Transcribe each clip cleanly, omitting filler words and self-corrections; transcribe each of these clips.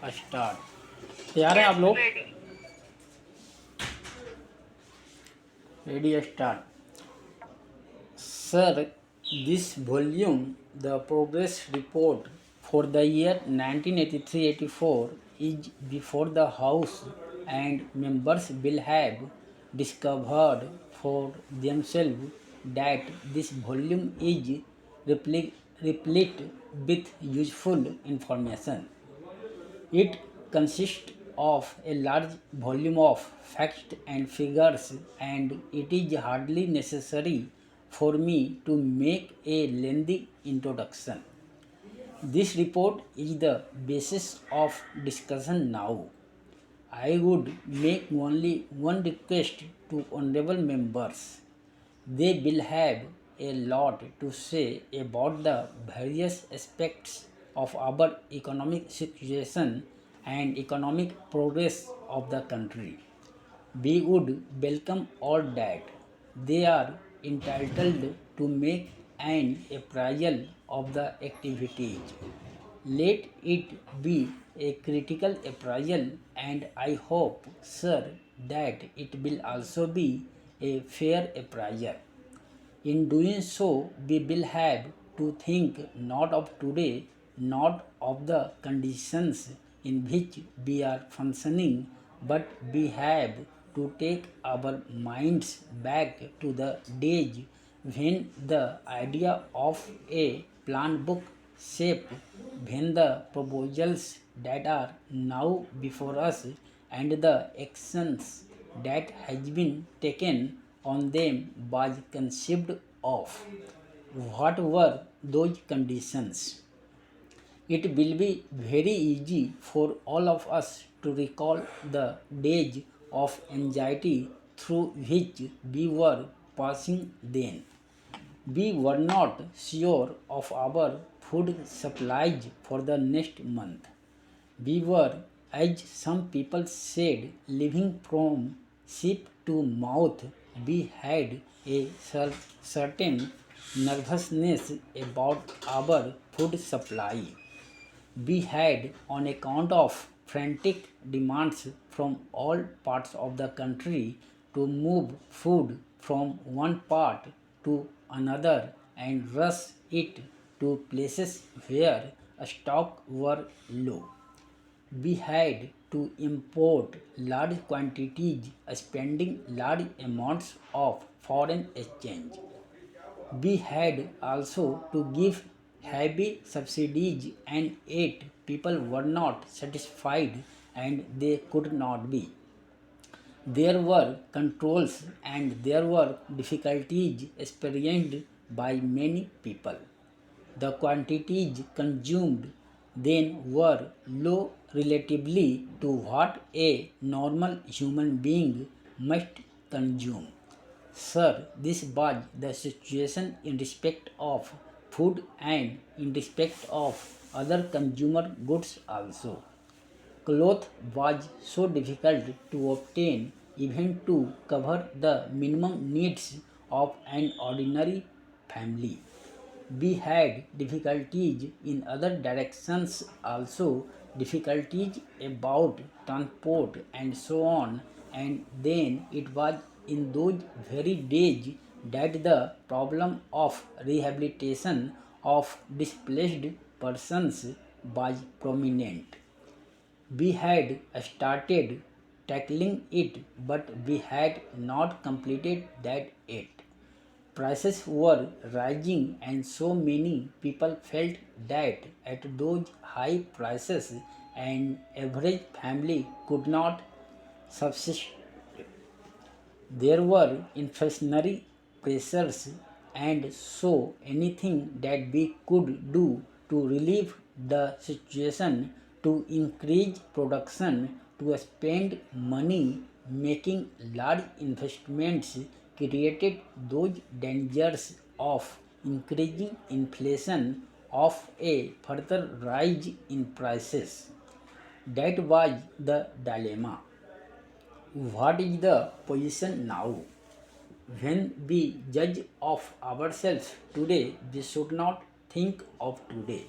Start. तैयार हैं Yes, आप लोग? ready. Ready start. Sir, this volume, the progress report for the year 1983-84, is before the House, and members will have discovered for themselves that this volume is replete with useful information. It consists of a large volume of facts and figures, and it is hardly necessary for me to make a lengthy introduction. This report is the basis of discussion now. I would make only one request to honorable members. They will have a lot to say about the various aspects of our economic situation and economic progress of the country. We would welcome all that. They are entitled to make an appraisal of the activities. Let it be a critical appraisal, and I hope, sir, that it will also be a fair appraisal. In doing so, we will have to think not of today, not of the conditions in which we are functioning, but we have to take our minds back to the days when the idea of a plan book shape, when the proposals that are now before us and the actions that has been taken on them was conceived of. What were those conditions? It will be very easy for all of us to recall the days of anxiety through which we were passing then. We were not sure of our food supplies for the next month. We were, as some people said, living from ship to mouth. We had a certain nervousness about our food supply. We had, on account of frantic demands from all parts of the country, to move food from one part to another and rush it to places where stock were low. We had to import large quantities, spending large amounts of foreign exchange. We had also to give heavy subsidies, and yet people were not satisfied and they could not be. There were controls and there were difficulties experienced by many people. The quantities consumed then were low relatively to what a normal human being must consume. Sir, this was the situation in respect of food and in respect of other consumer goods also. Cloth was so difficult to obtain even to cover the minimum needs of an ordinary family. We had difficulties in other directions also, difficulties about transport and so on, and then it was in those very days that the problem of rehabilitation of displaced persons was prominent. We had started tackling it, but we had not completed that yet. Prices were rising, and so many people felt that at those high prices an average family could not subsist. There were inflationary pressures, and so anything that we could do to relieve the situation, to increase production, to spend money making large investments, created those dangers of increasing inflation, of a further rise in prices. That was the dilemma. What is the position now? When we judge of ourselves today, we should not think of today.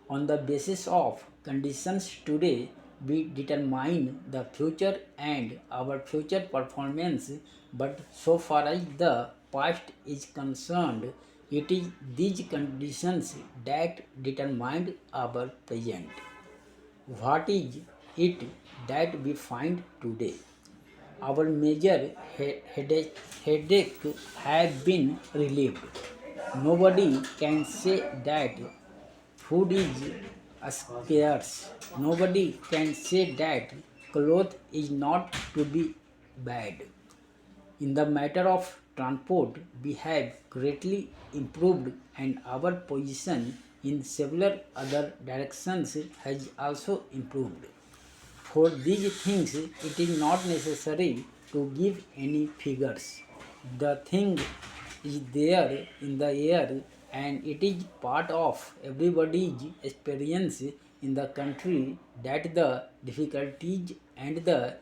On the basis of conditions today, we determine the future and our future performance, but so far as the past is concerned, it is these conditions that determine our present. What is it that we find today? Our major headache have been relieved. Nobody can say that food is scarce. Nobody can say that cloth is not to be bad. In the matter of transport, we have greatly improved, and our position in several other directions has also improved. For these things, it is not necessary to give any figures. The thing is there in the air, and it is part of everybody's experience in the country that the difficulties and the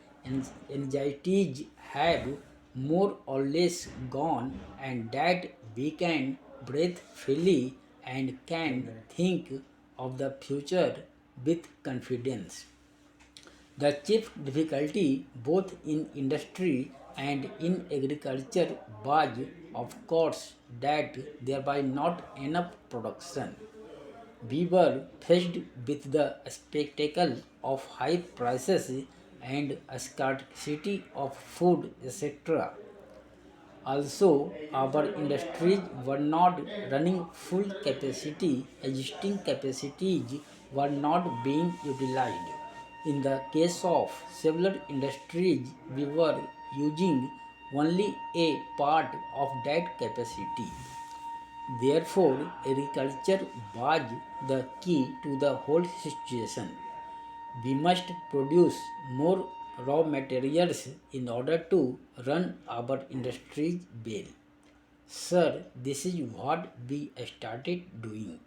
anxieties have more or less gone, and that we can breathe freely and can think of the future with confidence. The chief difficulty both in industry and in agriculture was, of course, that there was not enough production. We were faced with the spectacle of high prices and a scarcity of food, etc. Also, our industries were not running full capacity, existing capacities were not being utilized. In the case of several industries, we were using only a part of that capacity. Therefore, agriculture was the key to the whole situation. We must produce more raw materials in order to run our industries well. Sir, this is what we started doing.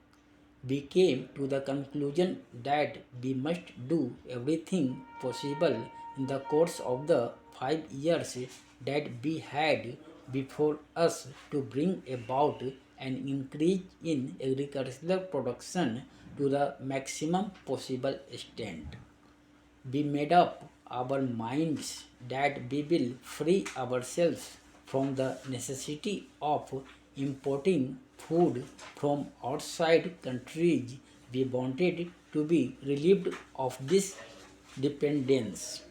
We came to the conclusion that we must do everything possible in the course of the 5 years that we had before us to bring about an increase in agricultural production to the maximum possible extent. We made up our minds that we will free ourselves from the necessity of importing food from outside countries. We wanted to be relieved of this dependence.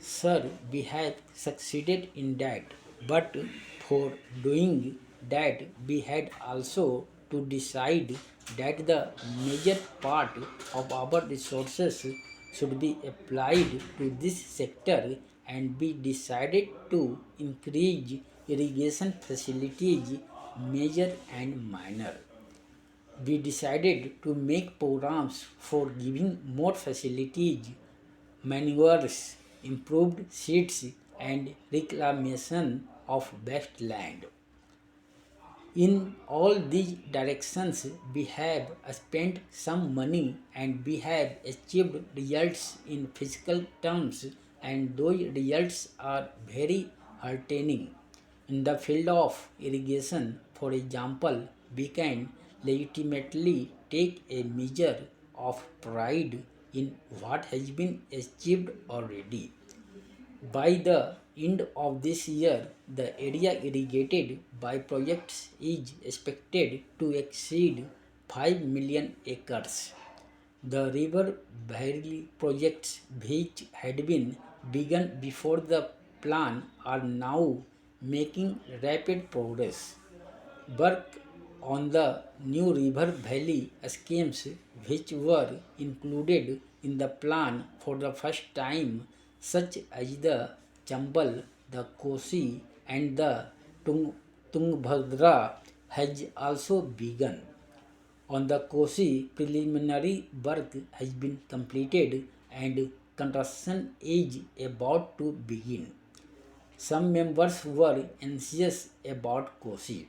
Sir, we have succeeded in that, but for doing that, we had also to decide that the major part of our resources should be applied to this sector, and we decided to increase irrigation facilities, major and minor. We decided to make programs for giving more facilities, manures, improved seeds, and reclamation of wasteland. In all these directions, we have spent some money and we have achieved results in physical terms, and those results are very heartening. In the field of irrigation, for example, we can legitimately take a measure of pride in what has been achieved already. By the end of this year, the area irrigated by projects is expected to exceed 5 million acres. The river valley projects, which had been begun before the plan, are now making rapid progress. Work on the new river valley schemes, which were included in the plan for the first time, such as the Chambal, the Kosi, and the Tungabhadra, has also begun. On the Kosi, preliminary work has been completed and construction is about to begin. Some members were anxious about Kosi.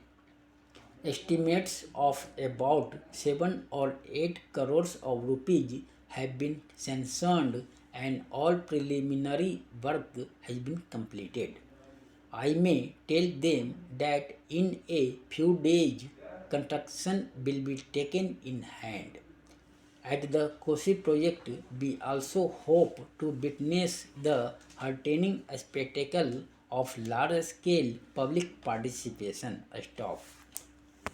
Estimates of about 7 or 8 crores of rupees have been sanctioned and all preliminary work has been completed. I may tell them that in a few days construction will be taken in hand. At the Kosi project, we also hope to witness the heartening spectacle of large scale public participation. Stop.